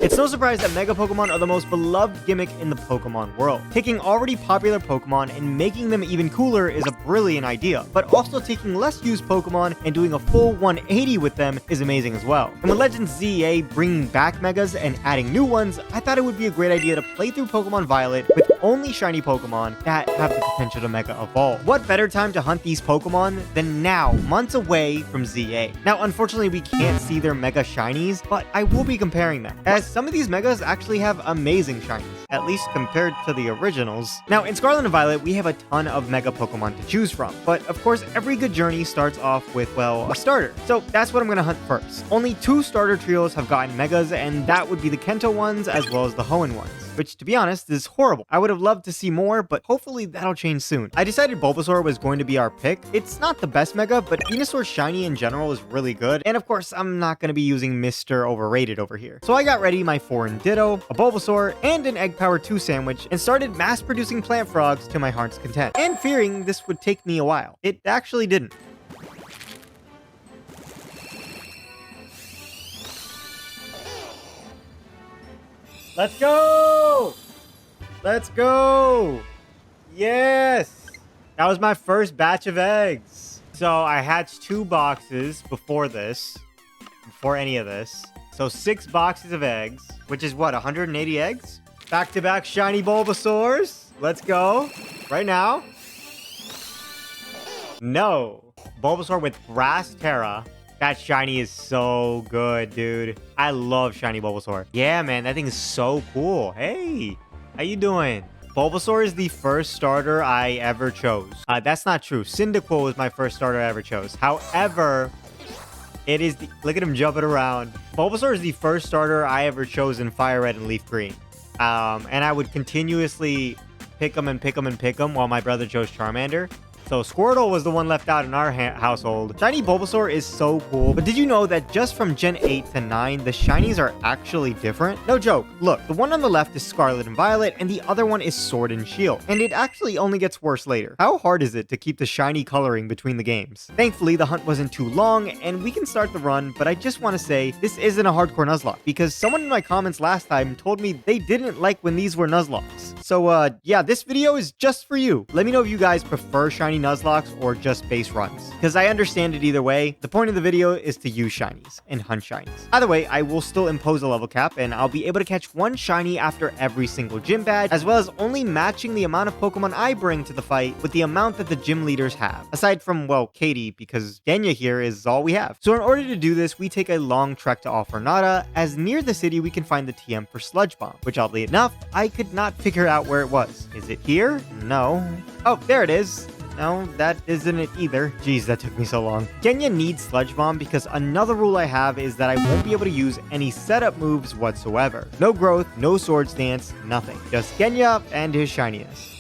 It's no surprise that Mega Pokemon are the most beloved gimmick in the Pokemon world. Taking already popular Pokemon and making them even cooler is a brilliant idea, but also taking less used Pokemon and doing a full 180 with them is amazing as well. And with Legends ZA bringing back Megas and adding new ones, I thought it would be a great idea to play through Pokemon Violet with only shiny Pokemon that have the potential to Mega Evolve. What better time to hunt these Pokemon than now, months away from ZA? Now, unfortunately, we can't see their Mega Shinies, but I will be comparing them, as some of these Megas actually have amazing shinies, at least compared to the originals. Now, in Scarlet and Violet, we have a ton of Mega Pokemon to choose from, but of course, every good journey starts off with, well, a starter. So that's what I'm gonna hunt first. Only 2 starter trios have gotten Megas, and that would be the Kento ones as well as the Hoenn ones, which, to be honest, is horrible. I would have loved to see more, but hopefully that'll change soon. I decided Bulbasaur was going to be our pick. It's not the best Mega, but Venusaur Shiny in general is really good, and of course, I'm not gonna be using Mr. Overrated over here. So I got ready my foreign Ditto, a Bulbasaur, and an Egg Power 2 sandwich, and started mass-producing plant frogs to my heart's content, and fearing this would take me a while. It actually didn't. Let's go! Let's go! Yes! That was my first batch of eggs. So I hatched 2 boxes before any of this. So 6 boxes of eggs, which is what, 180 eggs? Back-to-back shiny Bulbasaurs. Let's go. Right now. No. Bulbasaur with Grass Terra. That shiny is so good, dude. I love shiny Bulbasaur. Yeah, man, that thing is so cool. Hey, how you doing? Bulbasaur is the first starter I ever chose. That's not true. Cyndaquil was my first starter I ever chose. However, it is the... Look at him jumping around. Bulbasaur is the first starter I ever chose in Fire Red and Leaf Green. And I would continuously pick them and pick them and pick them while my brother chose Charmander. So Squirtle was the one left out in our household. Shiny Bulbasaur is so cool, but did you know that just from Gen 8 to 9, the shinies are actually different? No joke. Look, the one on the left is Scarlet and Violet, and the other one is Sword and Shield, and it actually only gets worse later. How hard is it to keep the shiny coloring between the games? Thankfully, the hunt wasn't too long, and we can start the run, but I just want to say, this isn't a hardcore Nuzlocke, because someone in my comments last time told me they didn't like when these were Nuzlockes. So, yeah, this video is just for you. Let me know if you guys prefer shiny Nuzlocks or just base runs, because I understand it either way. The point of the video is to use shinies and hunt shinies. Either way, I will still impose a level cap, and I'll be able to catch 1 shiny after every single gym badge, as well as only matching the amount of Pokemon I bring to the fight with the amount that the gym leaders have. Aside from, well, Katie, because Genya here is all we have. So in order to do this, we take a long trek to Alfornada, as near the city we can find the TM for Sludge Bomb, which oddly enough, I could not figure out where it was. Is it here? No. Oh, there it is. No, that isn't it either. Jeez, that took me so long. Genya needs Sludge Bomb because another rule I have is that I won't be able to use any setup moves whatsoever. No growth, no sword stance, nothing. Just Genya and his shininess.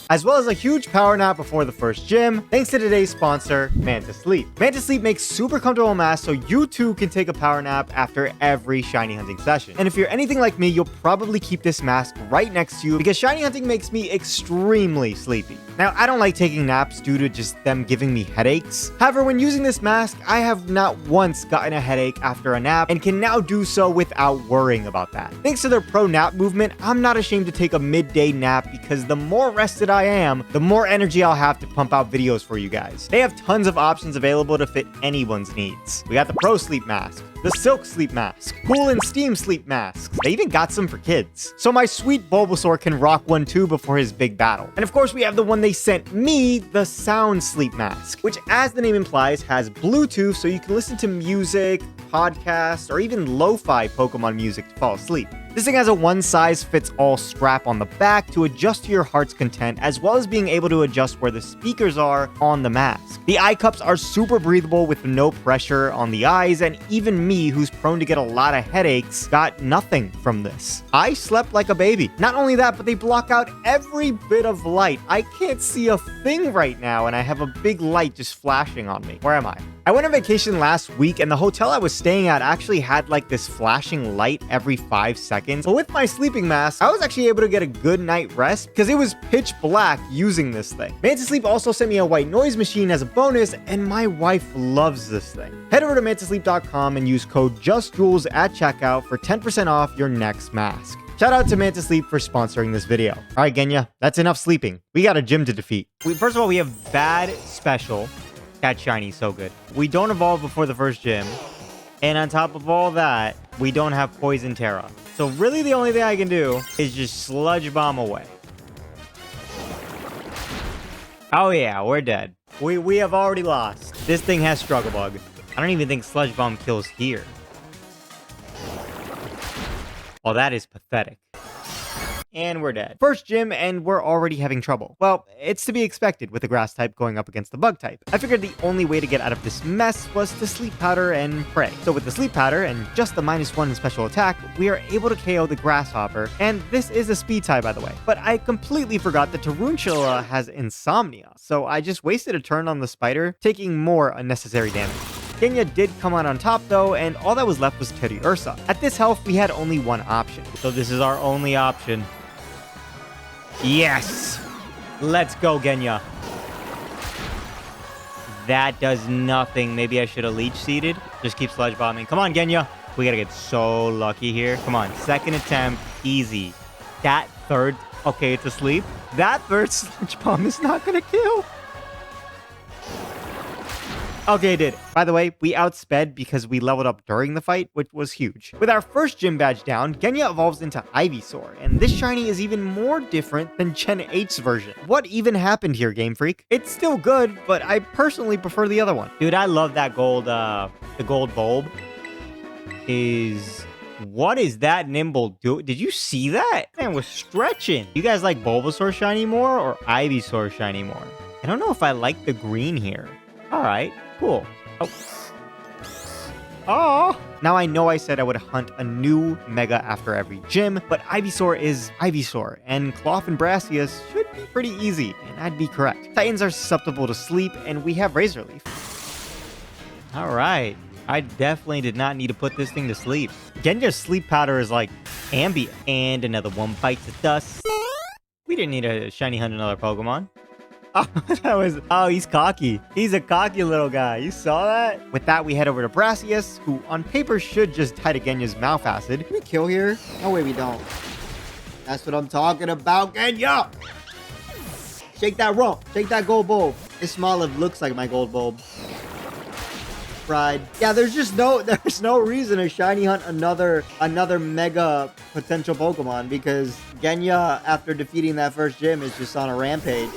As well as a huge power nap before the first gym, thanks to today's sponsor, Manta Sleep. Manta Sleep makes super comfortable masks so you too can take a power nap after every shiny hunting session. And if you're anything like me, you'll probably keep this mask right next to you because shiny hunting makes me extremely sleepy. Now, I don't like taking naps due to just them giving me headaches. However, when using this mask, I have not once gotten a headache after a nap and can now do so without worrying about that. Thanks to their pro nap movement, I'm not ashamed to take a midday nap because the more rested I am, the more energy I'll have to pump out videos for you guys. They have tons of options available to fit anyone's needs. We got the Pro Sleep Mask, the Silk Sleep Mask, Cool and Steam Sleep Masks. They even got some for kids. So my sweet Bulbasaur can rock one too before his big battle. And of course we have the one they sent me, the Sound Sleep Mask, which as the name implies has Bluetooth so you can listen to music, podcasts, or even lo-fi Pokemon music to fall asleep. This thing has a one-size-fits-all strap on the back to adjust to your heart's content, as well as being able to adjust where the speakers are on the mask. The eye cups are super breathable with no pressure on the eyes, and even me, who's prone to get a lot of headaches, got nothing from this. I slept like a baby. Not only that, but they block out every bit of light. I can't see a thing right now, and I have a big light just flashing on me. Where am I? I went on vacation last week and the hotel I was staying at actually had like this flashing light every 5 seconds. But with my sleeping mask, I was actually able to get a good night rest because it was pitch black using this thing. Manta Sleep also sent me a white noise machine as a bonus, and my wife loves this thing. Head over to mantasleep.com and use code JUSTJULES at checkout for 10% off your next mask. Shout out to Manta Sleep for sponsoring this video. All right, Genya, that's enough sleeping. We got a gym to defeat. First of all, we have bad special. That shiny, so good. We don't evolve before the first gym. And on top of all that, we don't have Poison Terra. So really the only thing I can do is just Sludge Bomb away. Oh yeah, we're dead. We have already lost. This thing has Struggle Bug. I don't even think Sludge Bomb kills here. Well, that is pathetic. And we're dead. First gym, and we're already having trouble. Well, it's to be expected with the grass type going up against the bug type. I figured the only way to get out of this mess was to sleep powder and pray. So with the sleep powder and just the -1 in special attack, we are able to KO the grasshopper. And this is a speed tie, by the way. But I completely forgot that Tarantula has insomnia. So I just wasted a turn on the spider, taking more unnecessary damage. Genya did come out on top though, and all that was left was Teddy Ursa. At this health, we had only one option. So this is our only option. Yes! Let's go, Genya. That does nothing. Maybe I should have leech seeded. Just keep sludge bombing. Come on, Genya. We gotta get so lucky here. Come on, second attempt, easy. That third, okay, it's asleep. That third sludge bomb is not gonna kill. Okay, it did. By the way, we outsped because we leveled up during the fight, which was huge. With our first gym badge down, Genya evolves into Ivysaur, and this shiny is even more different than Gen 8's version. What even happened here, Game Freak? It's still good, but I personally prefer the other one. Dude, I love that gold, the gold bulb. What is that Nimble do? Did you see that? Man was stretching. You guys like Bulbasaur shiny more or Ivysaur shiny more? I don't know if I like the green here. All right. Cool. Oh. Now I know I said I would hunt a new Mega after every gym, but Ivysaur is Ivysaur, and Klawf and Brassius should be pretty easy, and I'd be correct. Titans are susceptible to sleep, and we have Razor Leaf. All right. I definitely did not need to put this thing to sleep. Genja's sleep powder is like ambient. And another one bites the dust. We didn't need a shiny hunt another Pokemon. Oh, he's cocky. He's a cocky little guy. You saw that? With that, we head over to Brassius, who on paper should just die to Genya's mouth acid. Can we kill here? No way we don't. That's what I'm talking about, Genya! Shake that rump. Shake that gold bulb. This Smoliv looks like my gold bulb. Pride. Yeah, there's no reason to shiny hunt another mega potential Pokemon because Genya, after defeating that first gym, is just on a rampage.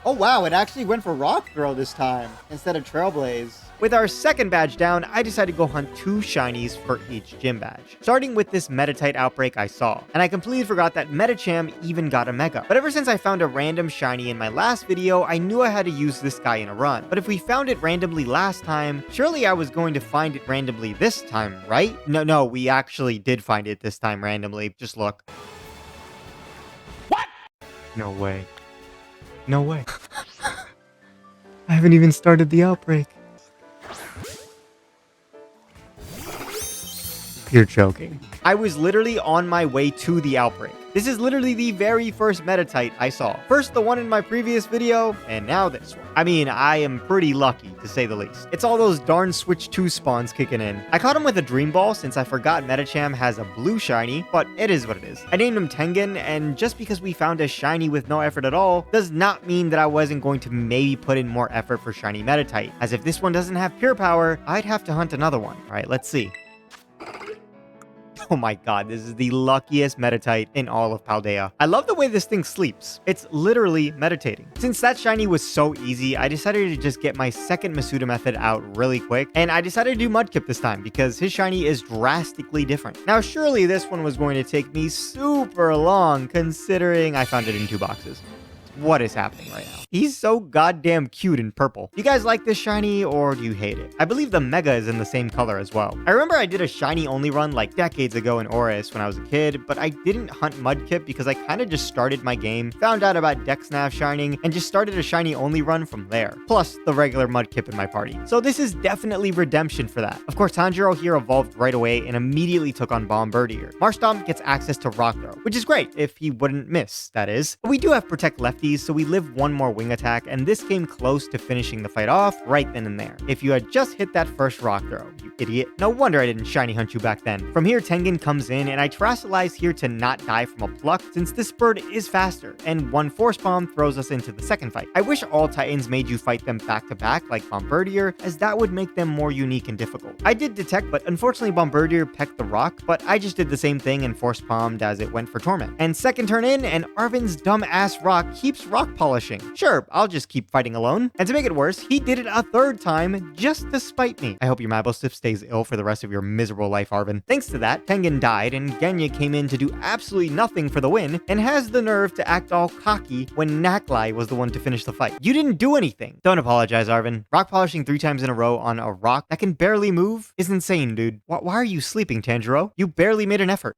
Oh wow, it actually went for Rock Throw this time instead of Trailblaze. With our second badge down, I decided to go hunt 2 shinies for each gym badge. Starting with this Metatite outbreak I saw. And I completely forgot that Metacham even got a Mega. But ever since I found a random shiny in my last video, I knew I had to use this guy in a run. But if we found it randomly last time, surely I was going to find it randomly this time, right? No, we actually did find it this time randomly. Just look. What? No way. No way. I haven't even started the outbreak. You're joking. I was literally on my way to the outbreak. This is literally the very first Metatite I saw. First the one in my previous video, and now this one. I mean, I am pretty lucky, to say the least. It's all those darn Switch 2 spawns kicking in. I caught him with a Dream Ball since I forgot Metacham has a blue shiny, but it is what it is. I named him Tengen, and just because we found a shiny with no effort at all, does not mean that I wasn't going to maybe put in more effort for shiny Metatite. As if this one doesn't have pure power, I'd have to hunt another one. All right, let's see. Oh my god, this is the luckiest Metatite in all of Paldea. I love the way this thing sleeps. It's literally meditating. Since that shiny was so easy, I decided to just get my second Masuda method out really quick, and I decided to do Mudkip this time because his shiny is drastically different. Now, surely this one was going to take me super long considering I found it in 2 boxes. What is happening right now? He's so goddamn cute in purple. You guys like this shiny or do you hate it? I believe the Mega is in the same color as well. I remember I did a shiny only run like decades ago in Oris when I was a kid, but I didn't hunt Mudkip because I kind of just started my game, found out about Dexnav shining, and just started a shiny only run from there. Plus the regular Mudkip in my party. So this is definitely redemption for that. Of course, Tanjiro here evolved right away and immediately took on Bombardier. Marshtomp gets access to Rock Throw, which is great if he wouldn't miss, that is. But we do have Protect Lefties, so we live one more wing attack, and this came close to finishing the fight off right then and there. If you had just hit that first Rock Throw, you idiot. No wonder I didn't shiny hunt you back then. From here, Tengen comes in, and I Terrasilize here to not die from a Pluck, since this bird is faster, and one Force Bomb throws us into the second fight. I wish all Titans made you fight them back to back like Bombardier, as that would make them more unique and difficult. I did detect, but unfortunately Bombardier pecked the rock, but I just did the same thing and Force Palmed as it went for Torment. And second turn in, and Arven's dumb-ass rock keeps rock polishing. Sure, I'll just keep fighting alone. And to make it worse, he did it a third time just to spite me. I hope your Mabostif stays ill for the rest of your miserable life, Arven. Thanks to that, Tengen died, and Genya came in to do absolutely nothing for the win, and has the nerve to act all cocky when Naklai was the one to finish the fight. You didn't do anything. Don't apologize, Arven. Rock polishing 3 times in a row on a rock that can barely move is insane, dude. Why are you sleeping, Tanjiro? You barely made an effort.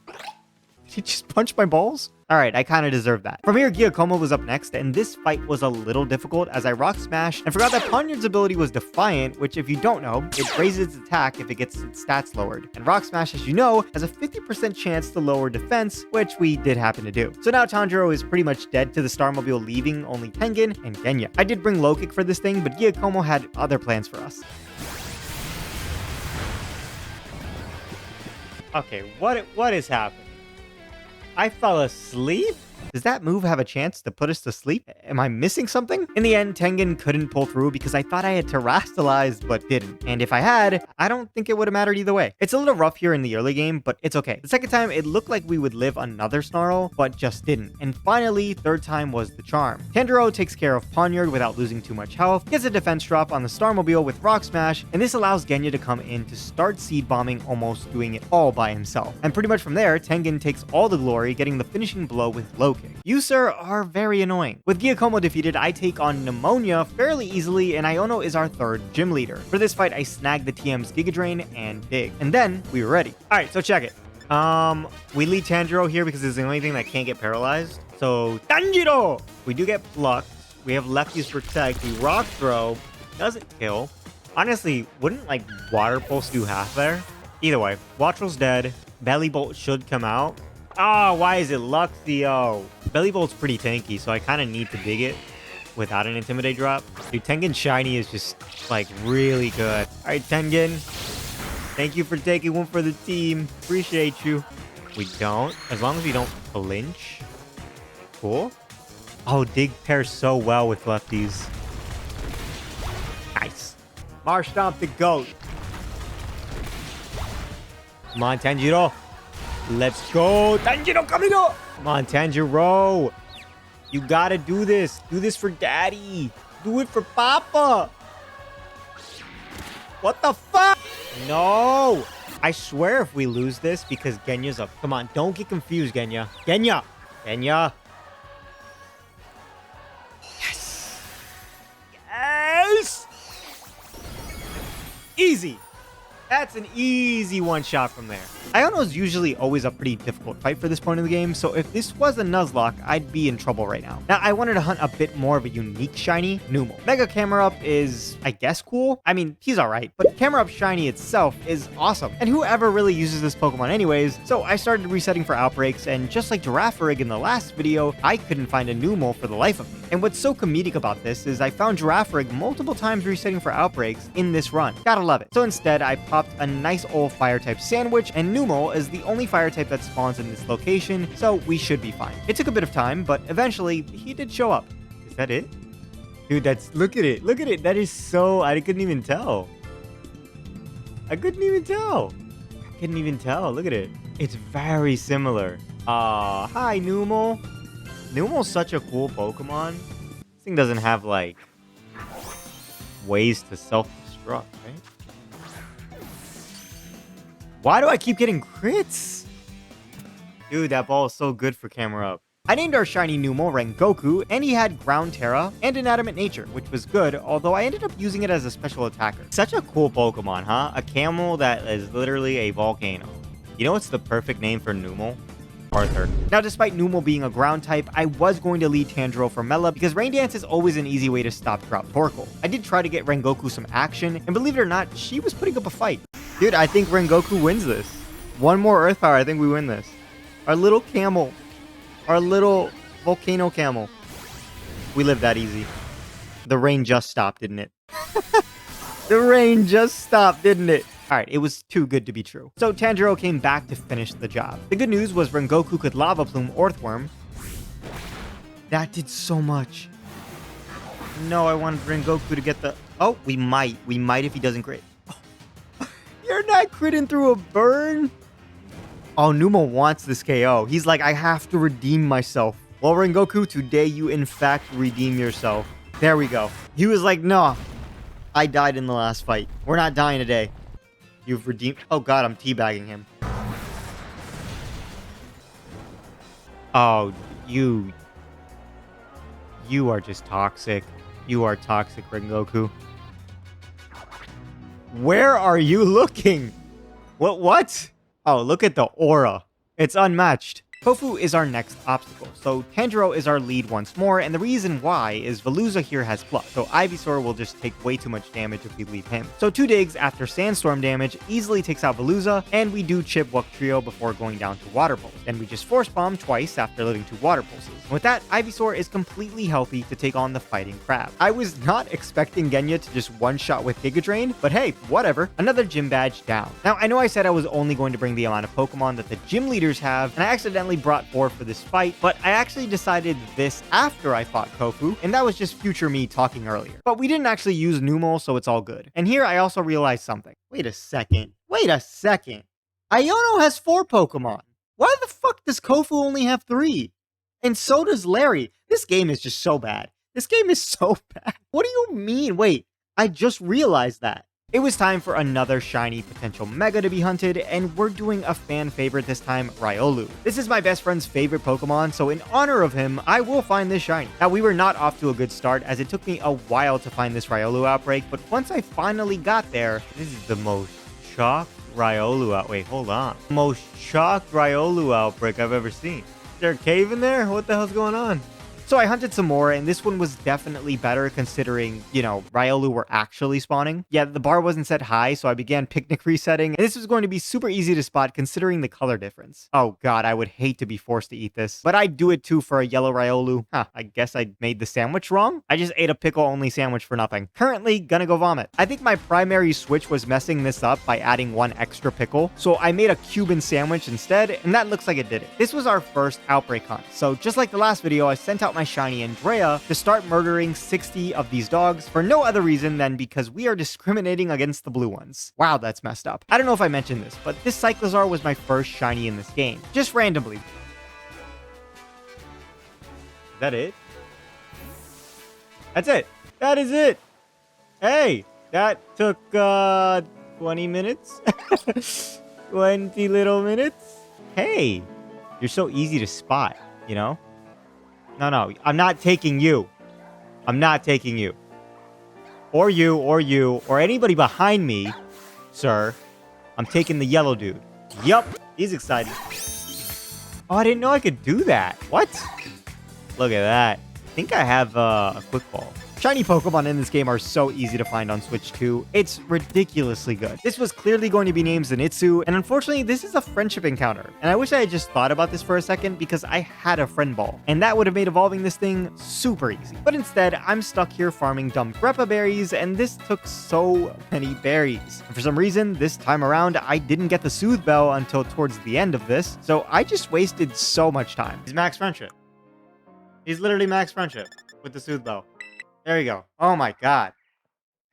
Did he just punch my balls? Alright, I kinda deserve that. From here, Giacomo was up next, and this fight was a little difficult as I Rock Smash and forgot that Poniard's ability was Defiant, which if you don't know, it raises its attack if it gets its stats lowered. And Rock Smash, as you know, has a 50% chance to lower defense, which we did happen to do. So now Tanjiro is pretty much dead to the Starmobile, leaving only Tengen and Genya. I did bring Low Kick for this thing, but Giacomo had other plans for us. Okay, what is happening? I fell asleep? Does that move have a chance to put us to sleep? Am I missing something? In the end, Tengen couldn't pull through because I thought I had Terrastalized but didn't. And if I had, I don't think it would have mattered either way. It's a little rough here in the early game, but it's okay. The second time, it looked like we would live another Snarl, but just didn't. And finally, third time was the charm. Tanjiro takes care of Poniard without losing too much health, gets a defense drop on the Starmobile with Rock Smash, and this allows Genya to come in to start seed bombing, almost doing it all by himself. And pretty much from there, Tengen takes all the glory, getting the finishing blow with Low Kick. You, sir, are very annoying. With Giacomo defeated, I take on Pneumonia fairly easily, and Iono is our third gym leader. For this fight, I snag the TM's Giga Drain and Dig. And then, we were ready. Alright, so check it. We lead Tanjiro here because it's the only thing that can't get paralyzed. So, Tanjiro! We do get plucked. We have Lefty's Protect. We Rock Throw. Doesn't kill. Honestly, wouldn't, like, Water Pulse do half there? Either way, Watrel's dead. Belly Bolt should come out. Oh, why is it Luxio? Belly Bolt's pretty tanky, so I kind of need to dig it without an Intimidate drop. Dude, Tengen Shiny is just, like, really good. All right, Tengen. Thank you for taking one for the team. Appreciate you. We don't. As long as we don't flinch. Cool. Oh, Dig pairs so well with lefties. Nice. Marshtomp the GOAT. Come on, Tanjiro. Let's go. Tanjiro, come here. Come on, Tanjiro. You gotta do this. Do this for daddy. Do it for papa. What the fuck? No. I swear if we lose this because Genya's up. Come on, don't get confused, Genya. Genya. Genya. Yes. Yes. Easy. That's an easy one shot from there. Iono's usually always a pretty difficult fight for this point in the game, so if this was a Nuzlocke, I'd be in trouble right now. Now, I wanted to hunt a bit more of a unique shiny, Numel. Mega Camera Up is, I guess, cool. I mean, he's alright, but Camera Up shiny itself is awesome. And whoever really uses this Pokemon anyways, so I started resetting for outbreaks, and just like Girafarig in the last video, I couldn't find a Numel for the life of me. And what's so comedic about this is I found Girafarig multiple times resetting for outbreaks in this run. Gotta love it. So instead, I popped a nice old Fire-type Sandwich, and Numel is the only Fire-type that spawns in this location, so we should be fine. It took a bit of time, but eventually, he did show up. Is that it? Dude, that's... Look at it. Look at it. That is so... I couldn't even tell. I couldn't even tell. I couldn't even tell. Look at it. It's very similar. Hi, Numel. Numel's such a cool Pokemon. This thing doesn't have, like, ways to self-destruct, right? Why do I keep getting crits? Dude, that ball is so good for Camera Up. I named our shiny Numel Rengoku, and he had Ground Terra and Inanimate Nature, which was good, although I ended up using it as a special attacker. Such a cool Pokemon, huh? A camel that is literally a volcano. You know what's the perfect name for Numel? Arthur. Now, despite Numel being a ground type, I was going to lead Tanjiro for Mela because Rain Dance is always an easy way to stop Drought Torkoal. I did try to get Rengoku some action, and believe it or not, she was putting up a fight. Dude, I think Rengoku wins this. One more Earth Power, I think we win this. Our little camel. Our little volcano camel. We lived that easy. The rain just stopped, didn't it? The rain just stopped, didn't it? Alright, it was too good to be true. So Tanjiro came back to finish the job. The good news was Rengoku could Lava Plume Earthworm. That did so much. No, I wanted Rengoku to get the... Oh, we might. We might if he doesn't crit. Oh. You're not critting through a burn? Oh, Numel wants this KO. He's like, I have to redeem myself. Well, Rengoku, today you in fact redeem yourself. There we go. He was like, no, I died in the last fight. We're not dying today. You've redeemed... Oh, God, I'm teabagging him. Oh, you are just toxic. You are toxic, Rengoku. Where are you looking? What? Oh, look at the aura. It's unmatched. Kofu is our next obstacle, so Tanjiro is our lead once more, and the reason why is Veluza here has Plus, so Ivysaur will just take way too much damage if we leave him. So 2 digs after Sandstorm damage easily takes out Veluza, and we do chip Wuk Trio before going down to Water Pulse. Then we just Force Bomb twice after living 2 Water Pulses. And with that, Ivysaur is completely healthy to take on the Fighting Crab. I was not expecting Genya to just one-shot with Giga Drain, but hey, whatever. Another gym badge down. Now, I know I said I was only going to bring the amount of Pokemon that the gym leaders have, and I accidentally brought 4 for this fight, but I actually decided this after I fought Kofu, and that was just future me talking earlier. But we didn't actually use Numel, so it's all good. And here I also realized something. Wait a second. Iono has 4 Pokemon. Why the fuck does Kofu only have 3? And so does Larry. This game is just so bad. This game is so bad. What do you mean? Wait, I just realized that. It was time for another shiny potential mega to be hunted, and we're doing a fan favorite this time, Riolu. This is my best friend's favorite Pokemon, so in honor of him, I will find this shiny. Now, we were not off to a good start, as it took me a while to find this Riolu outbreak, but once I finally got there, This is the most shocked Riolu out. Wait, hold on. Most shocked Riolu outbreak I've ever seen. Is there a cave in there? What the hell's going on? so I hunted some more, and this one was definitely better considering, you know, Riolu were actually spawning. Yeah, the bar wasn't set high, so I began picnic resetting, and this was going to be super easy to spot considering the color difference. Oh god, I would hate to be forced to eat this, but I'd do it too for a yellow Riolu. Huh, I guess I made the sandwich wrong? I just ate a pickle-only sandwich for nothing. Currently, gonna go vomit. I think my primary switch was messing this up by adding 1 extra pickle, so I made a Cuban sandwich instead, and that looks like it did it. This was our first outbreak hunt, so just like the last video, I sent out my shiny Andrea to start murdering 60 of these dogs for no other reason than because we are discriminating against the blue ones. Wow, that's messed up. I don't know if I mentioned this, but this Cyclizar was my first shiny in this game, just randomly. Is that it? That's it. That is it. Hey, that took 20 minutes. 20 little minutes. Hey, you're so easy to spot, you know? No, I'm not taking you. I'm not taking you. Or you, or anybody behind me, sir. I'm taking the yellow dude. Yup, he's excited. Oh, I didn't know I could do that. What? Look at that. I think I have a quick ball. Shiny Pokemon in this game are so easy to find on Switch 2. It's ridiculously good. This was clearly going to be named Zenitsu, and unfortunately, this is a friendship encounter. And I wish I had just thought about this for a second because I had a friend ball, and that would have made evolving this thing super easy. But instead, I'm stuck here farming dumb Greppa berries, and this took so many berries. And for some reason, this time around, I didn't get the Soothe Bell until towards the end of this, so I just wasted so much time. He's max friendship. He's literally max friendship with the Soothe Bell. There you go. Oh my god.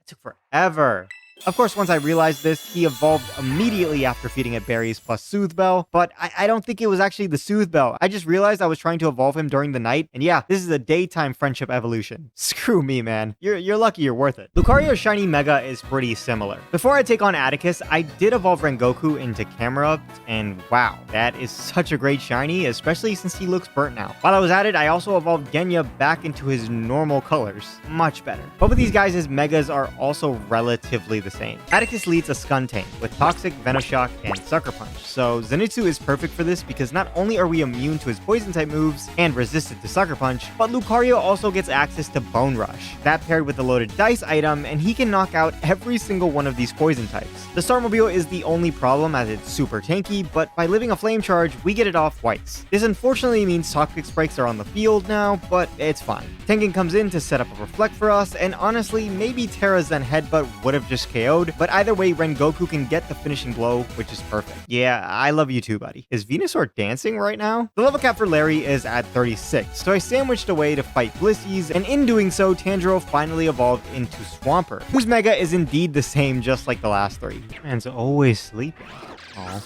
It took forever. Of course, once I realized this, he evolved immediately after feeding it berries plus Soothe Bell, but I don't think it was actually the Soothe Bell. I just realized I was trying to evolve him during the night, and yeah, this is a daytime friendship evolution. Screw me, man. You're lucky you're worth it. Lucario's shiny Mega is pretty similar. Before I take on Atticus, I did evolve Rengoku into Camera, and wow, that is such a great shiny, especially since he looks burnt now. While I was at it, I also evolved Genya back into his normal colors. Much better. Both of these guys' Megas are also relatively the same. Atticus leads a Skuntank with Toxic, Venoshock, and Sucker Punch, so Zenitsu is perfect for this because not only are we immune to his poison-type moves and resistant to Sucker Punch, but Lucario also gets access to Bone Rush. That paired with the loaded Dice item, and he can knock out every single one of these poison types. The Starmobile is the only problem as it's super tanky, but by living a Flame Charge, we get it off twice. This unfortunately means Toxic Spikes are on the field now, but it's fine. Tengen comes in to set up a Reflect for us, and honestly, maybe Terra's Zen Headbutt would have just KO'd, but either way, Rengoku can get the finishing blow, which is perfect. Yeah, I love you too, buddy. Is Venusaur dancing right now? The level cap for Larry is at 36, so I sandwiched away to fight Blissey's, and in doing so, Tanjiro finally evolved into Swampert, whose Mega is indeed the same just like the last three. Man's always sleeping. Aw.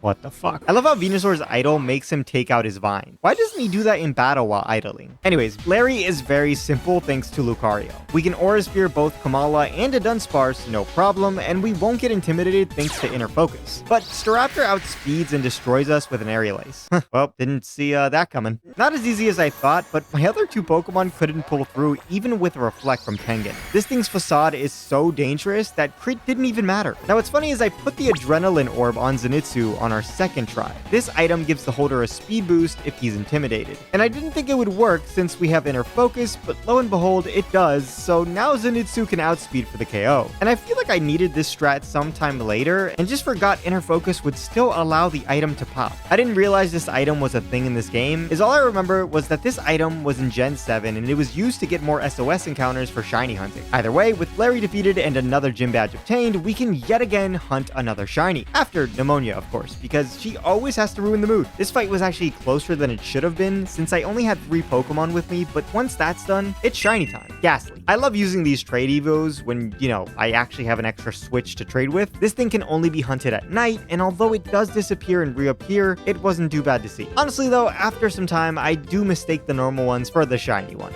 What the fuck? I love how Venusaur's idol makes him take out his vine. Why doesn't he do that in battle while idling? Anyways, Larry is very simple thanks to Lucario. We can Aura Sphere both Kamala and a Dunsparce, no problem, and we won't get intimidated thanks to Inner Focus. But Staraptor outspeeds and destroys us with an Aerial Ace. Well, didn't see that coming. Not as easy as I thought, but my other two Pokemon couldn't pull through even with a Reflect from Tengen. This thing's Facade is so dangerous that crit didn't even matter. Now what's funny is I put the Adrenaline Orb on Zenitsu on our second try. This item gives the holder a speed boost if he's intimidated. And I didn't think it would work since we have Inner Focus, but lo and behold, it does, so now Zenitsu can outspeed for the KO. And I feel like I needed this strat sometime later, and just forgot Inner Focus would still allow the item to pop. I didn't realize this item was a thing in this game, all I remember was that this item was in Gen 7, and it was used to get more SOS encounters for shiny hunting. Either way, with Larry defeated and another gym badge obtained, we can yet again hunt another shiny. After Pneumonia, of course, because she always has to ruin the mood. This fight was actually closer than it should have been, since I only had 3 Pokemon with me, but once that's done, it's shiny time. Ghastly. I love using these trade evos when, I actually have an extra switch to trade with. This thing can only be hunted at night, and although it does disappear and reappear, it wasn't too bad to see. Honestly though, after some time, I do mistake the normal ones for the shiny one.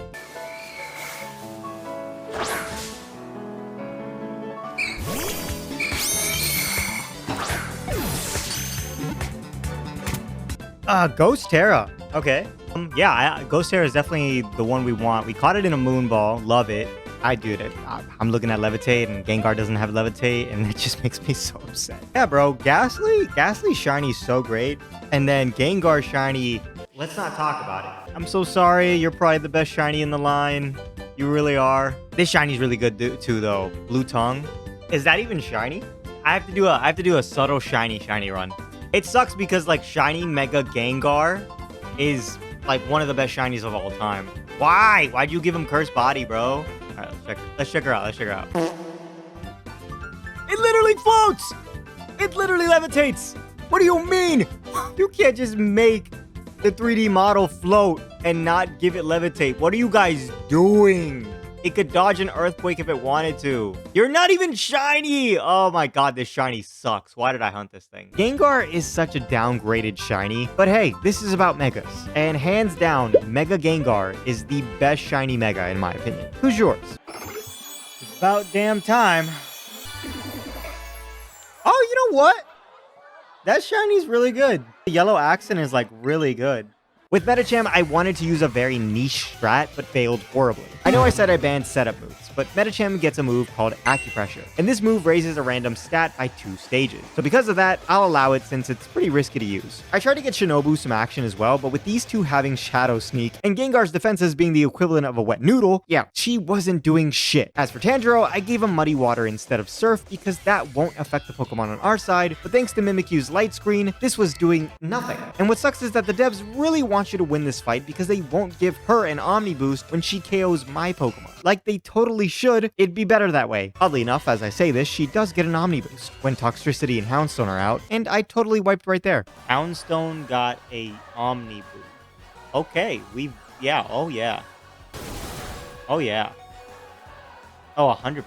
Ghost Terra. Okay. Ghost Terra is definitely the one we want. We caught it in a Moon Ball. Love it. I'm looking at Levitate, and Gengar doesn't have Levitate, and it just makes me so upset. Yeah, bro. Ghastly shiny is so great. And then Gengar shiny, let's not talk about it. I'm so sorry. You're probably the best shiny in the line. You really are. This shiny's really good too, though. Blue Tongue. Is that even shiny? I have to do a subtle shiny run. It sucks because like shiny Mega Gengar is like one of the best shinies of all time. Why? Why'd you give him Cursed Body, bro? All right, let's check her out. It literally floats. It literally levitates. What do you mean? You can't just make the 3D model float and not give it levitate. What are you guys doing? It could dodge an earthquake if it wanted to. You're not even shiny! Oh my god, this shiny sucks. Why did I hunt this thing? Gengar is such a downgraded shiny, but hey, this is about Megas. And hands down, Mega Gengar is the best shiny Mega in my opinion. Who's yours? It's about damn time. Oh, you know what? That shiny's really good. The yellow accent is like really good. With Medicham, I wanted to use a very niche strat, but failed horribly. I know I said I banned setup moves, but Medicham gets a move called Acupressure, and this move raises a random stat by 2 stages. So because of that, I'll allow it since it's pretty risky to use. I tried to get Shinobu some action as well, but with these two having Shadow Sneak, and Gengar's defenses being the equivalent of a wet noodle, yeah, she wasn't doing shit. As for Tanjiro, I gave him Muddy Water instead of Surf because that won't affect the Pokemon on our side, but thanks to Mimikyu's Light Screen, this was doing nothing. And what sucks is that the devs really want you to win this fight because they won't give her an Omni Boost when she KOs my Pokemon. Like they totally should, it'd be better that way. Oddly enough, as I say this, she does get an Omni Boost when Toxtricity and Houndstone are out, and I totally wiped right there. Houndstone got a Omni Boost. Okay, oh yeah. Oh yeah. Oh, 100%.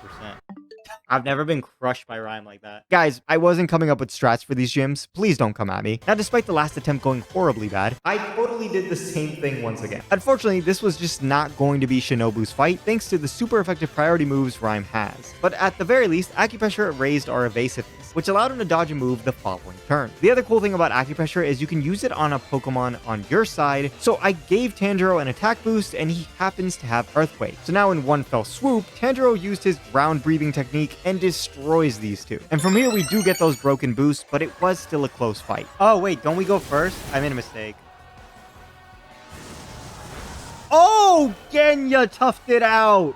I've never been crushed by Rhyme like that. Guys, I wasn't coming up with strats for these gyms. Please don't come at me. Now, despite the last attempt going horribly bad, I totally did the same thing once again. Unfortunately, this was just not going to be Shinobu's fight thanks to the super effective priority moves Rhyme has. But at the very least, Acupressure raised our evasiveness, which allowed him to dodge a move the following turn. The other cool thing about Acupressure is you can use it on a Pokemon on your side, so I gave Tanjiro an attack boost and he happens to have Earthquake. So now in one fell swoop, Tanjiro used his ground breathing technique and destroys these two. And from here we do get those broken boosts, but it was still a close fight. Oh wait, don't we go first? I made a mistake. Oh, Genya toughed it out.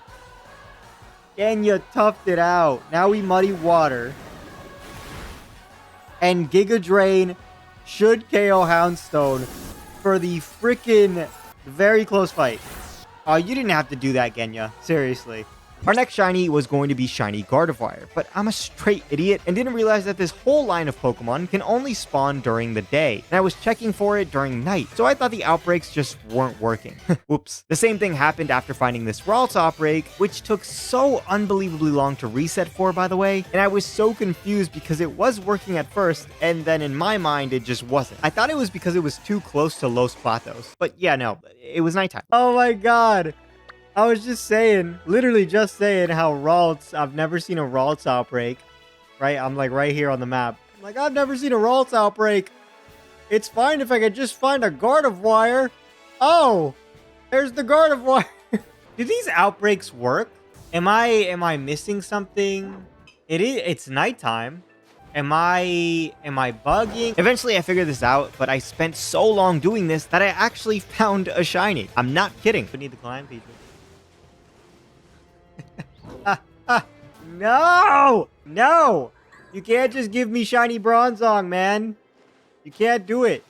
Genya toughed it out. Now we muddy water. And Giga Drain should KO Houndstone for the freaking very close fight. Oh, you didn't have to do that, Genya. Seriously. Our next shiny was going to be shiny Gardevoir, but I'm a straight idiot and didn't realize that this whole line of Pokemon can only spawn during the day, and I was checking for it during night, so I thought the outbreaks just weren't working. Whoops. The same thing happened after finding this Ralts outbreak, which took so unbelievably long to reset for, by the way, and I was so confused because it was working at first, and then in my mind, it just wasn't. I thought it was because it was too close to Los Platos, but yeah, no, it was nighttime. Oh my god. I was just saying, literally just saying how Ralts, I've never seen a Ralts outbreak, right? I'm like right here on the map. I'm like, I've never seen a Ralts outbreak. It's fine if I could just find a Gardevoir. Oh, there's the Gardevoir. Do these outbreaks work? Am I missing something? It's nighttime. Am I bugging? Eventually I figured this out, but I spent so long doing this that I actually found a shiny. I'm not kidding. We need to climb, people. No! No! You can't just give me shiny Bronzong, man. You can't do it.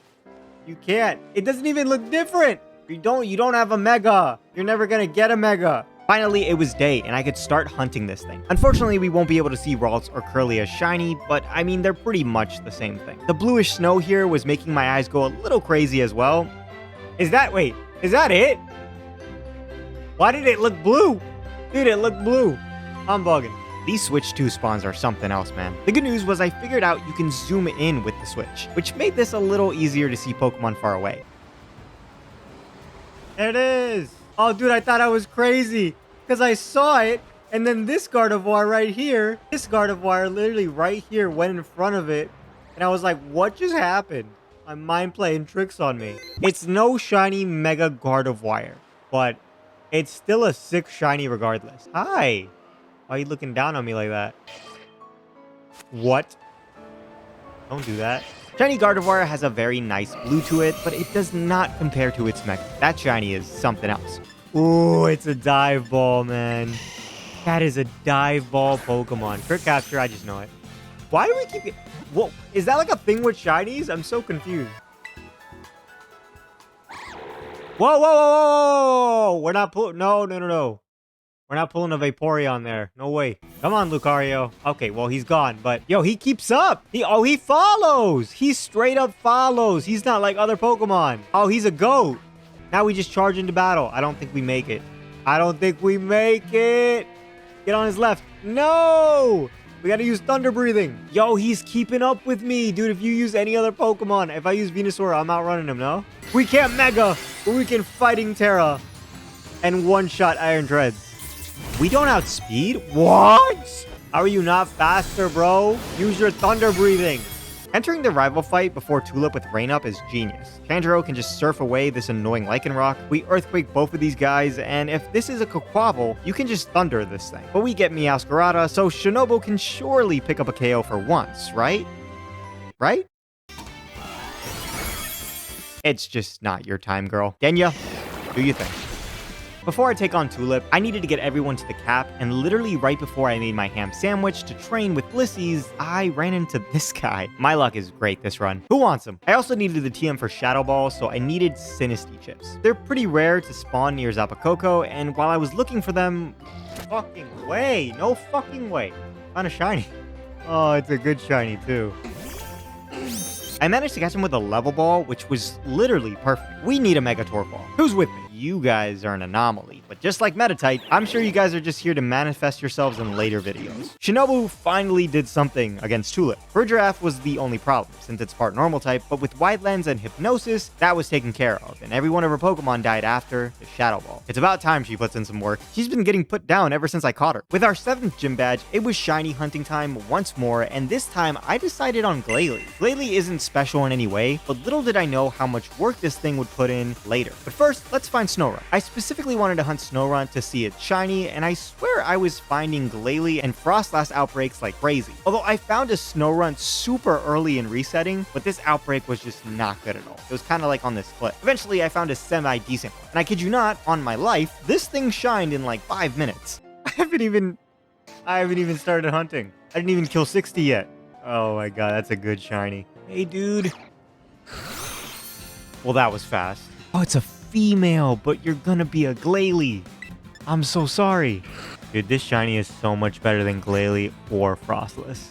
You can't. It doesn't even look different. You don't have a Mega. You're never gonna get a Mega. Finally, it was day, and I could start hunting this thing. Unfortunately, we won't be able to see Ralts or Curly shiny, but I mean, they're pretty much the same thing. The bluish snow here was making my eyes go a little crazy as well. Wait, is that it? Why did it look blue? Dude, it looked blue. I'm bugging. These Switch 2 spawns are something else, man. The good news was I figured out you can zoom in with the Switch, which made this a little easier to see Pokemon far away. There it is. Oh, dude, I thought I was crazy because I saw it, and then this Gardevoir right here, this Gardevoir literally right here went in front of it, and I was like, what just happened? My mind playing tricks on me. It's no shiny Mega Gardevoir, but it's still a sick shiny regardless. Hi. Why are you looking down on me like that? What? Don't do that. Shiny Gardevoir has a very nice blue to it, but it does not compare to its Mega. That shiny is something else. Ooh, it's a dive ball, man. That is a dive ball Pokemon. Crit capture, I just know it. Why do we keep it? Whoa, is that like a thing with shinies? I'm so confused. Whoa, whoa, whoa, whoa, whoa. We're not pulling. No. We're not pulling a Vaporeon there. No way. Come on, Lucario. Okay, well, he's gone, but yo, he keeps up. He follows. He straight up follows. He's not like other Pokemon. Oh, he's a goat. Now we just charge into battle. I don't think we make it. Get on his left. No! We gotta use Thunder Breathing. Yo, he's keeping up with me. Dude, if you use any other Pokemon, if I use Venusaur, I'm outrunning him, no? We can't Mega, but we can Fighting Terra and one-shot Iron Treads. We don't outspeed? What? How are you not faster, bro? Use your Thunder Breathing. Entering the rival fight before Tulip with Rain Up is genius. Tanjiro can just surf away this annoying Lycanroc. We Earthquake both of these guys, and if this is a Quaquaval, you can just Thunder this thing. But we get Meowscarada, so Shinobu can surely pick up a KO for once, right? Right? It's just not your time, girl. Genya, do you think? Before I take on Tulip, I needed to get everyone to the cap, and literally right before I made my ham sandwich to train with Blissey's, I ran into this guy. My luck is great this run. Who wants him? I also needed the TM for Shadow Ball, so I needed Sinistea chips. They're pretty rare to spawn near Zapakoko, and while I was looking for them, fucking way, no fucking way. Found a shiny. Oh, it's a good shiny too. I managed to catch him with a level ball, which was literally perfect. We need a Mega Torkoal. Who's with me? you guys are an anomaly. But just like Metatite, I'm sure you guys are just here to manifest yourselves in later videos. Shinobu finally did something against Tulip. Giraffe was the only problem, since it's part normal type, but with Wide Lens and Hypnosis, that was taken care of, and every one of her Pokemon died after the Shadow Ball. It's about time she puts in some work. She's been getting put down ever since I caught her. With our 7th gym badge, it was shiny hunting time once more, and this time I decided on Glalie. Glalie isn't special in any way, but little did I know how much work this thing would put in later. But first, let's find Snorunt. I specifically wanted to hunt Snorunt to see it shiny, and I swear I was finding Glalie and Frostlass outbreaks like crazy. Although I found a Snorunt super early in resetting, but this outbreak was just not good at all. It was kind of like on this cliff. Eventually, I found a semi-decent one. And I kid you not, on my life, this thing shined in like 5 minutes. I haven't even started hunting. I didn't even kill 60 yet. Oh my god, that's a good shiny. Hey, dude. Well, that was fast. Oh, it's a female, but you're gonna be a Glalie. I'm so sorry. Dude, this shiny is so much better than Glalie or Frostless.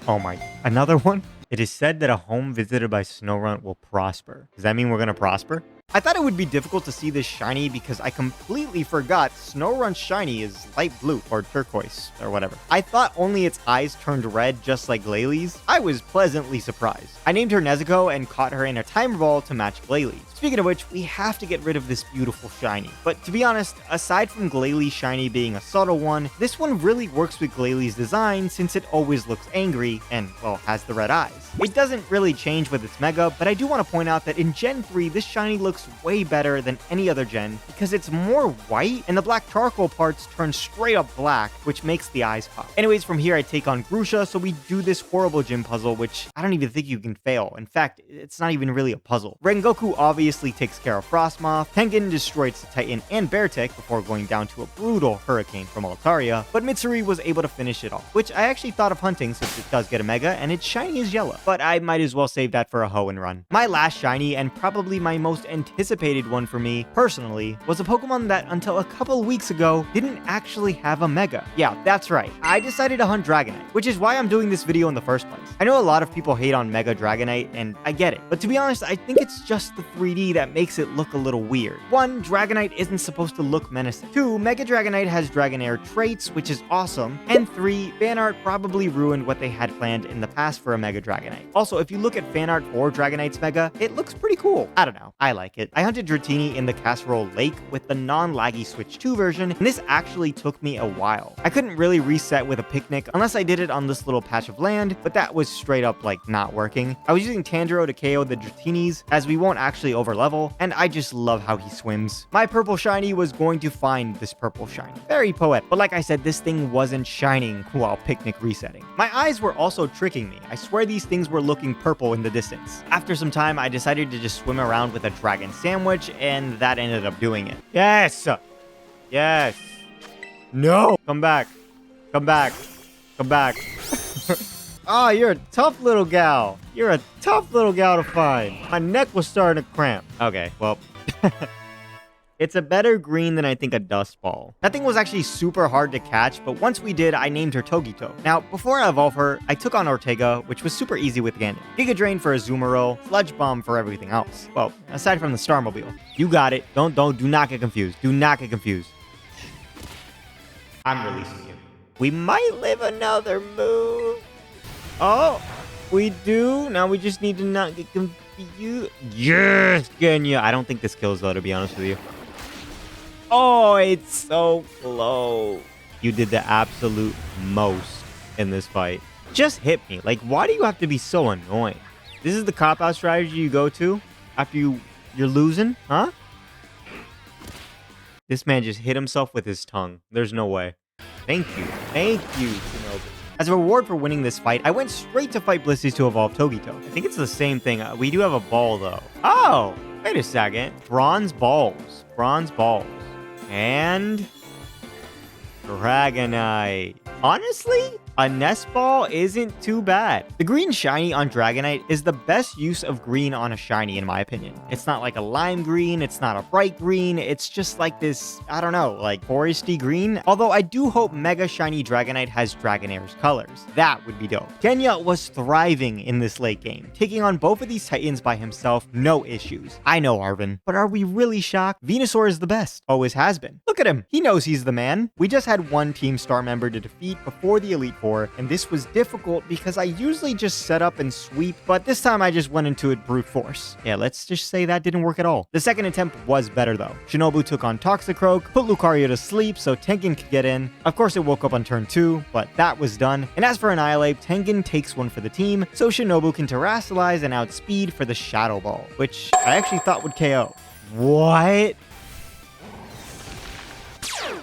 Oh my, another one? It is said that a home visited by Snorunt will prosper. Does that mean we're gonna prosper? I thought it would be difficult to see this shiny because I completely forgot Snorunt's shiny is light blue or turquoise or whatever. I thought only its eyes turned red just like Glalie's. I was pleasantly surprised. I named her Nezuko and caught her in a timer ball to match Glalie. Speaking of which, we have to get rid of this beautiful shiny. But to be honest, aside from Glalie's shiny being a subtle one, this one really works with Glalie's design since it always looks angry and, well, has the red eyes. It doesn't really change with its Mega, but I do want to point out that in Gen 3, this shiny looks way better than any other gen because it's more white and the black charcoal parts turn straight up black, which makes the eyes pop. Anyways, from here I take on Grusha, so we do this horrible gym puzzle, which I don't even think you can fail. In fact, it's not even really a puzzle. Rengoku obviously takes care of Frostmoth, Tengen destroys Titan and Beartick before going down to a brutal hurricane from Altaria, but Mitsuri was able to finish it off, which I actually thought of hunting since it does get a Mega and its shiny is yellow, but I might as well save that for a hoe and run. My last shiny, and probably my most anticipated one for me, personally, was a Pokemon that until a couple weeks ago didn't actually have a Mega. Yeah, that's right. I decided to hunt Dragonite, which is why I'm doing this video in the first place. I know a lot of people hate on Mega Dragonite, and I get it, but to be honest, I think it's just the 3D that makes it look a little weird. 1, Dragonite isn't supposed to look menacing. 2, Mega Dragonite has Dragonair traits, which is awesome. And 3, fan art probably ruined what they had planned in the past for a Mega Dragonite. Also, if you look at fan art for Dragonite's Mega, it looks pretty cool. I don't know. I like it. I hunted Dratini in the Casserole Lake with the non-laggy Switch 2 version, and this actually took me a while. I couldn't really reset with a picnic unless I did it on this little patch of land, but that was straight up like not working. I was using Tanjiro to KO the Dratinis as we won't actually overlevel, and I just love how he swims. My purple shiny was going to find this purple shiny. Very poetic, but like I said, this thing wasn't shining while picnic resetting. My eyes were also tricking me. I swear these things were looking purple in the distance. After some time, I decided to just swim around with a dragon sandwich, and that ended up doing it. Yes! Yes! No! Come back. Come back. Come back. Oh, you're a tough little gal. You're a tough little gal to find. My neck was starting to cramp. Okay, well. It's a better green than I think a dust ball. That thing was actually super hard to catch, but once we did, I named her Togito. Now, before I evolve her, I took on Ortega, which was super easy with Ganon. Giga Drain for Azumarill, Sludge Bomb for everything else. Well, aside from the Starmobile. You got it. Do not get confused. Do not get confused. I'm releasing you. We might live another move. Oh, we do. Now we just need to not get confused. Yes, Genya. I don't think this kills though, to be honest with you. Oh, it's so close. You did the absolute most in this fight. Just hit me. Like, why do you have to be so annoying? This is the cop-out strategy you go to after you're losing, huh? This man just hit himself with his tongue. There's no way. Thank you. Thank you, Shinobu. As a reward for winning this fight, I went straight to fight Blissey to evolve Togito. I think it's the same thing. We do have a ball, though. Oh, wait a second. Bronze balls. Bronze balls. And Dragonite. Honestly, A nest ball isn't too bad. The green shiny on Dragonite is the best use of green on a shiny in my opinion. It's not like a lime green, it's not a bright green, it's just like this, I don't know, like foresty green. Although I do hope Mega Shiny Dragonite has Dragonair's colors. That would be dope. Genya was thriving in this late game, taking on both of these Titans by himself, no issues. I know, Arven, but are we really shocked? Venusaur is the best, always has been. Look at him, he knows he's the man. We just had one Team Star member to defeat before the Elite Four, and this was difficult because I usually just set up and sweep, but this time I just went into it brute force. Yeah, let's just say that didn't work at all. The second attempt was better though. Shinobu took on Toxicroak, put Lucario to sleep so Tengen could get in. Of course it woke up on turn 2, but that was done. And as for Annihilate, Tengen takes one for the team, so Shinobu can Terrasilize and outspeed for the Shadow Ball, which I actually thought would KO. What?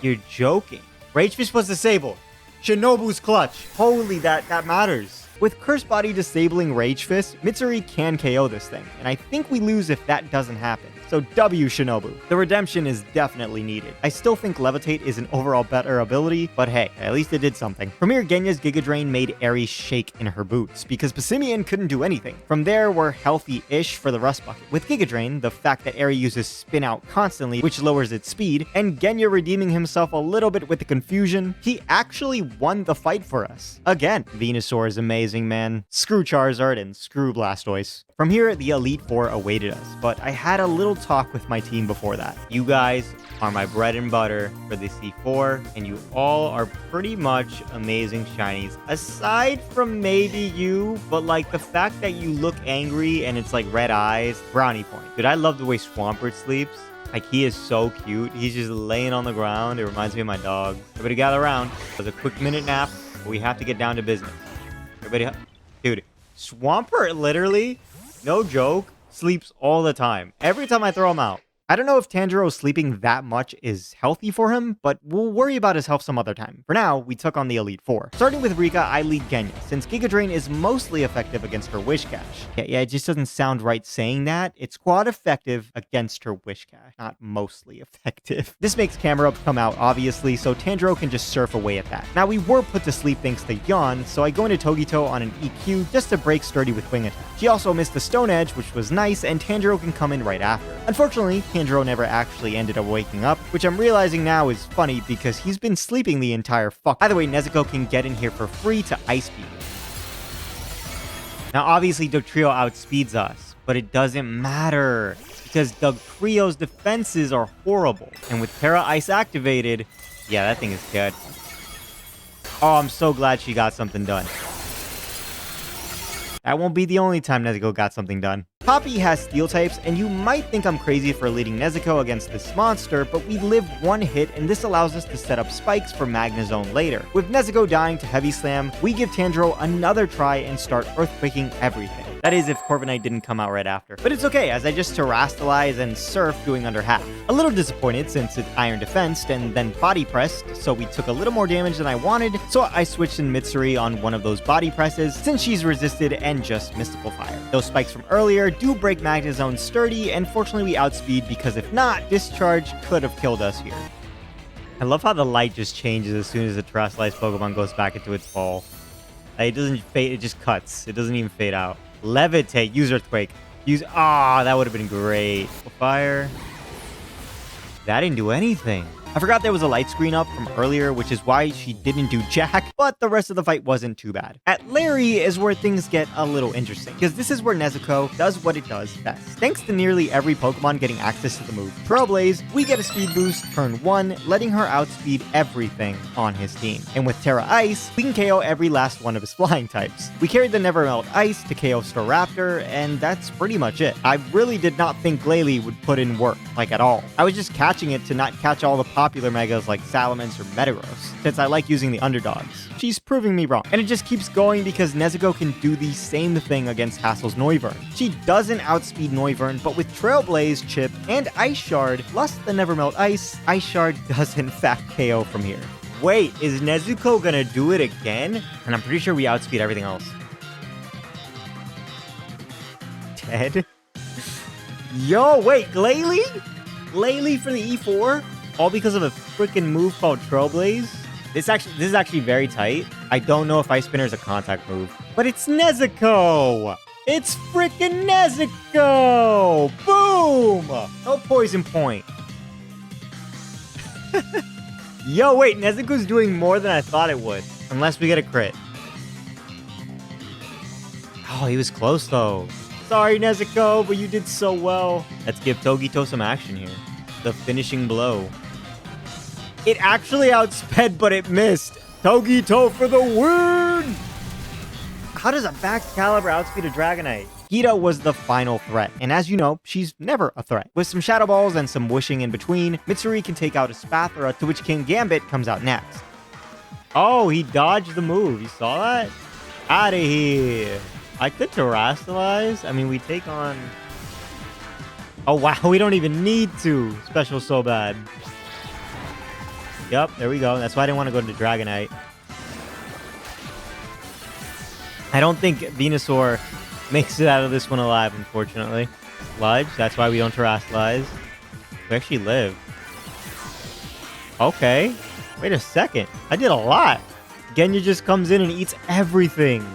You're joking. Rage Fist was disabled. Shinobu's clutch. Holy, that matters. With Curse Body disabling Rage Fist, Mitsuri can KO this thing, and I think we lose if that doesn't happen. So W Shinobu. The redemption is definitely needed. I still think Levitate is an overall better ability, but hey, at least it did something. From here, Genya's Giga Drain made Aries shake in her boots, because Passimian couldn't do anything. From there, we're healthy-ish for the Rust Bucket. With Giga Drain, the fact that Aries uses Spin Out constantly, which lowers its speed, and Genya redeeming himself a little bit with the confusion, he actually won the fight for us. Again, Venusaur is amazing, man. Screw Charizard and screw Blastoise. From here, the Elite Four awaited us, but I had a little talk with my team before that. You guys are my bread and butter for the C4, and you all are pretty much amazing shinies. Aside from maybe you, but like the fact that you look angry and it's like red eyes, brownie point. Dude, I love the way Swampert sleeps. Like, he is so cute. He's just laying on the ground. It reminds me of my dog. Everybody gather around. There's a quick minute nap, but we have to get down to business. Everybody, dude, Swampert literally, no joke, sleeps all the time. Every time I throw him out. I don't know if Tanjiro sleeping that much is healthy for him, but we'll worry about his health some other time. For now, we took on the Elite Four. Starting with Rika, I lead Genya, since Giga Drain is mostly effective against her Wish Cache. Yeah, it just doesn't sound right saying that. It's quad effective against her Wish Cache, not mostly effective. This makes Camera Up come out, obviously, so Tanjiro can just surf away at that. Now, we were put to sleep thanks to Yawn, so I go into Togito on an EQ just to break Sturdy with Wing Attack. She also missed the Stone Edge, which was nice, and Tanjiro can come in right after. Unfortunately, Tanjiro never actually ended up waking up, which I'm realizing now is funny because he's been sleeping the entire fuck. Either way, Nezuko can get in here for free to Ice Beam. Now, obviously, Dugtrio outspeeds us, but it doesn't matter because Dugtrio's defenses are horrible. And with Terra Ice activated, yeah, that thing is dead. Oh, I'm so glad she got something done. That won't be the only time Nezuko got something done. Poppy has Steel types, and you might think I'm crazy for leading Nezuko against this monster, but we live one hit, and this allows us to set up spikes for Magnezone later. With Nezuko dying to Heavy Slam, we give Tanjiro another try and start Earthquaking everything. That is if Corviknight didn't come out right after. But it's okay, as I just Terrastalize and Surf doing under half. A little disappointed since it's Iron Defensed and then Body Pressed, so we took a little more damage than I wanted, so I switched in Mitsuri on one of those Body Presses since she's resisted and just Mystical Fire. Those spikes from earlier do break Magnezone Sturdy, and fortunately we outspeed because if not, Discharge could have killed us here. I love how the light just changes as soon as the Terrastalized Pokemon goes back into its ball. Like, it doesn't fade, it just cuts. It doesn't even fade out. Levitate, use Earthquake. Use, that would have been great. Fire. That didn't do anything. I forgot there was a light screen up from earlier, which is why she didn't do jack, but the rest of the fight wasn't too bad. At Larry is where things get a little interesting, because this is where Nezuko does what it does best. Thanks to nearly every Pokemon getting access to the move Trailblaze, we get a speed boost turn 1, letting her outspeed everything on his team. And with Terra Ice, we can KO every last one of his flying types. We carried the Never Melt Ice to KO Staraptor, and that's pretty much it. I really did not think Glalie would put in work, like at all. I was just catching it to not catch all the popular megas like Salamence or Metagross, since I like using the underdogs. She's proving me wrong. And it just keeps going because Nezuko can do the same thing against Hassle's Noivern. She doesn't outspeed Noivern, but with Trailblaze, Chip, and Ice Shard, plus the Never Melt Ice, Ice Shard does in fact KO from here. Wait, is Nezuko gonna do it again? And I'm pretty sure we outspeed everything else. Dead? Yo, wait, Glalie? Glalie for the E4? All because of a freaking move called Trailblaze? This is actually very tight. I don't know if Ice Spinner is a contact move, but it's Nezuko. It's freaking Nezuko. Boom. No poison point. Yo, wait, Nezuko's doing more than I thought it would. Unless we get a crit. Oh, he was close though. Sorry, Nezuko, but you did so well. Let's give Togito some action here. The finishing blow. It actually outsped, but it missed. Togito for the win! How does a Max Caliber outspeed a Dragonite? Hida was the final threat, and as you know, she's never a threat. With some Shadow Balls and some wishing in between, Mitsuri can take out a Spathra, to which King Gambit comes out next. Oh, he dodged the move. You saw that? Out of here. I could Terrastalize. I mean, we take on... Oh, wow. We don't even need to. Special so bad. Yep, there we go. That's why I didn't want to go to the Dragonite. I don't think Venusaur makes it out of this one alive, unfortunately. Sludge. That's why we don't Terrastalize. We actually live. Okay. Wait a second. I did a lot. Genya just comes in and eats everything.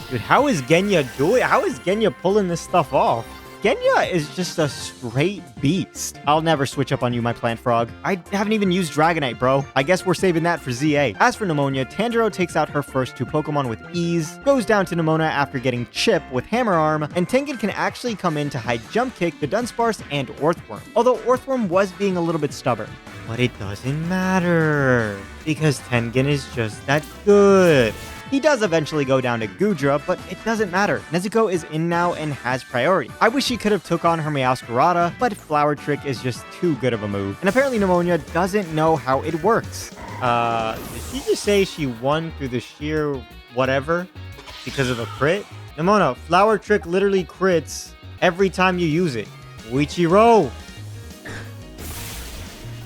Dude, how is Genya doing? How is Genya pulling this stuff off? Genya is just a straight beast. I'll never switch up on you, my plant frog. I haven't even used Dragonite, bro. I guess we're saving that for ZA. As for Nemona, Tanjiro takes out her first 2 Pokemon with ease, goes down to Nemona after getting Chip with Hammer Arm, and Tengen can actually come in to hide Jump Kick, the Dunsparce, and Orthworm. Although Orthworm was being a little bit stubborn. But it doesn't matter, because Tengen is just that good. He does eventually go down to Gudra, but it doesn't matter. Nezuko is in now and has priority. I wish he could have took on her Meowscarada, but Flower Trick is just too good of a move. And apparently Nemona doesn't know how it works. Did she just say she won through the sheer whatever because of a crit? Nemona, Flower Trick literally crits every time you use it. Uichiro!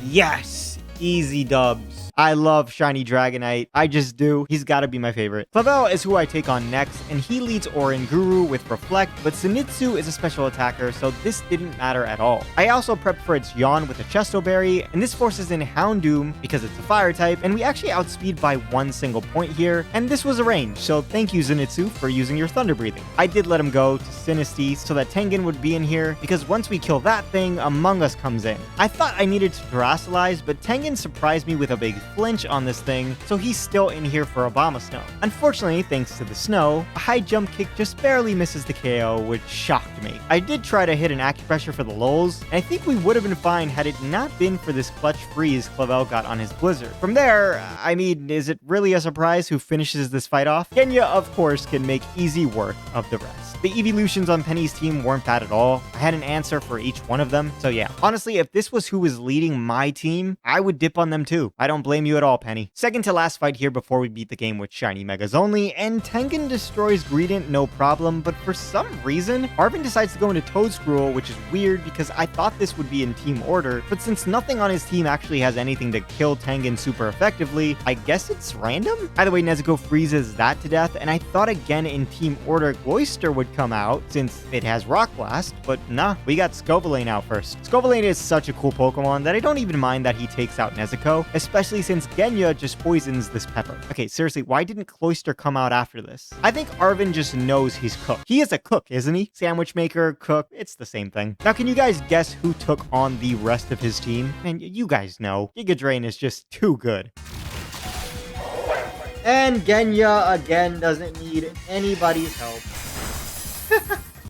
Yes! Easy dubs. I love Shiny Dragonite. I just do. He's got to be my favorite. Clavel is who I take on next, and he leads Oranguru with Reflect, but Zenitsu is a special attacker, so this didn't matter at all. I also prepped for its Yawn with a Chesto Berry, and this forces in Houndoom because it's a fire type, and we actually outspeed by 1 single point here, and this was arranged, so thank you Zenitsu for using your Thunder Breathing. I did let him go to Sinistea so that Tengen would be in here, because once we kill that thing, Among Us comes in. I thought I needed to Terrastalize, but Tengen surprised me with a big flinch on this thing, so he's still in here for Abomasnow. Unfortunately, thanks to the snow, a high jump kick just barely misses the KO, which shocked me. I did try to hit an acupressure for the lulz, and I think we would have been fine had it not been for this clutch freeze Clavel got on his Blizzard. From there, I mean, is it really a surprise who finishes this fight off? Genya, of course, can make easy work of the rest. The evolutions on Penny's team weren't bad at all. I had an answer for each one of them, so yeah. Honestly, if this was who was leading my team, I would dip on them too. I don't blame you at all, Penny. Second to last fight here before we beat the game with Shiny Megas only, and Tengen destroys Greedent no problem, but for some reason, Arven decides to go into Toadscruel, which is weird because I thought this would be in team order, but since nothing on his team actually has anything to kill Tengen super effectively, I guess it's random? Either way, Nezuko freezes that to death, and I thought again in team order Gloister would come out since it has Rock Blast, but nah, we got Scovillain out first. Scovillain is such a cool Pokemon that I don't even mind that he takes out Nezuko, especially since Genya just poisons this pepper. Okay, seriously, why didn't Cloyster come out after this? I think Arven just knows he's cooked. He is a cook, isn't he? Sandwich maker, cook, it's the same thing. Now, can you guys guess who took on the rest of his team? And you guys know, Giga Drain is just too good. And Genya, again, doesn't need anybody's help.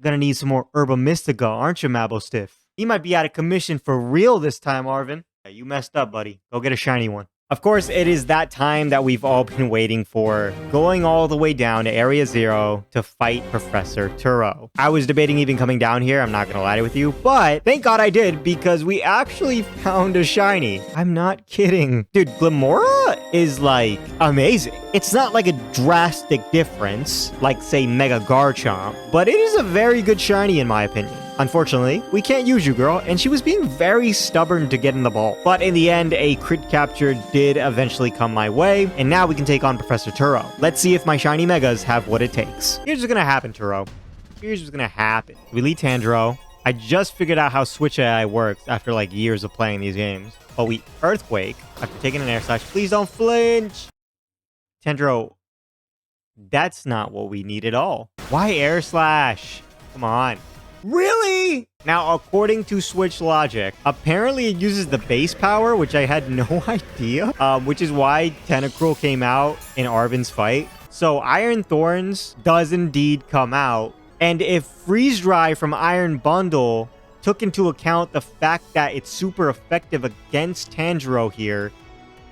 Gonna need some more Herba Mystica, aren't you, Mabostiff? He might be out of commission for real this time, Arven. Yeah, you messed up, buddy. Go get a shiny one. Of course, it is that time that we've all been waiting for, going all the way down to Area 0 to fight Professor Turo. I was debating even coming down here, I'm not gonna lie with you, but thank God I did because we actually found a shiny. I'm not kidding. Dude, Glimora is like amazing. It's not like a drastic difference, like say Mega Garchomp, but it is a very good shiny in my opinion. Unfortunately, we can't use you, girl, and she was being very stubborn to get in the ball. But in the end, a crit capture did eventually come my way, and now we can take on Professor Turo. Let's see if my shiny Megas have what it takes. Here's what's gonna happen, Turo. Here's what's gonna happen. We lead Tanjiro. I just figured out how Switch AI works after like years of playing these games. But we Earthquake after taking an air slash. Please don't flinch. Tandro, that's not what we need at all. Why air slash? Come on. Really? Now, according to Switch logic, apparently it uses the base power, which I had no idea, which is why Tentacruel came out in Arven's fight. So Iron Thorns does indeed come out. And if Freeze Dry from Iron Bundle took into account the fact that it's super effective against Tanjiro here,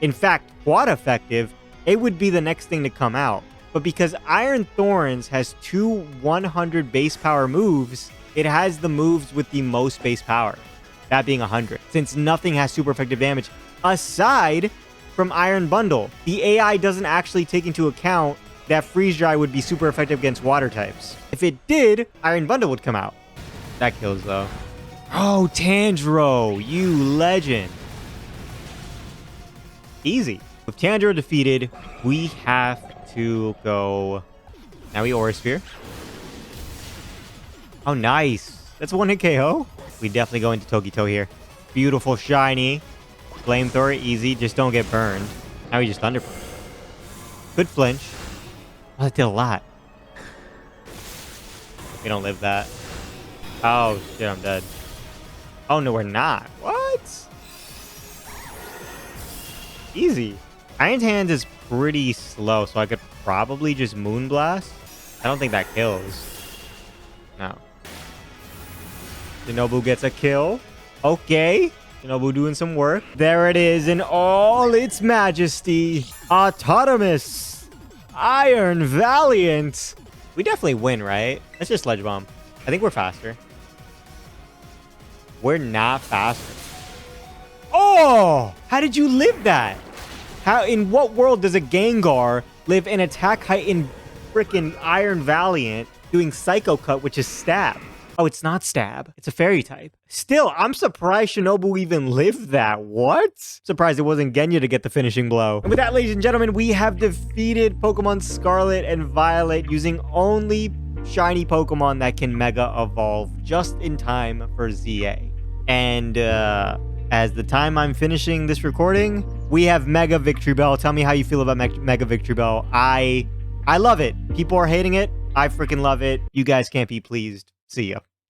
in fact, quad effective, it would be the next thing to come out. But because Iron Thorns has 2 100 base power moves, it has the moves with the most base power, that being 100, since nothing has super effective damage aside from Iron Bundle. The AI doesn't actually take into account that Freeze Dry would be super effective against water types. If it did, Iron Bundle would come out. That kills though. Oh, Tanjiro, you legend. Easy. With Tanjiro defeated, we have to go... Now we Aura Sphere. Oh, nice. That's one hit KO. We definitely go into Togito here. Beautiful shiny. Flamethrower, easy. Just don't get burned. Now we just Thunder. Good flinch. Oh, that did a lot. We don't live that. Oh, shit, I'm dead. Oh, no, we're not. What? Easy. Iron Hands is pretty slow, so I could probably just Moonblast. I don't think that kills. No. Shinobu gets a kill. Okay. Shinobu doing some work. There it is in all its majesty. Autonomous. Iron Valiant. We definitely win, right? Let's just Ledge Bomb. I think we're faster. We're not faster. Oh! How did you live that? How? In what world does a Gengar live in attack height in freaking Iron Valiant doing Psycho Cut, which is stab? Oh, it's not stab. It's a fairy type. Still, I'm surprised Shinobu even lived that. What? Surprised it wasn't Genya to get the finishing blow. And with that, ladies and gentlemen, we have defeated Pokemon Scarlet and Violet using only shiny Pokemon that can Mega Evolve just in time for ZA. And as the time I'm finishing this recording, we have Mega Victory Bell. Tell me how you feel about Mega Victory Bell. I love it. People are hating it. I freaking love it. You guys can't be pleased. See ya.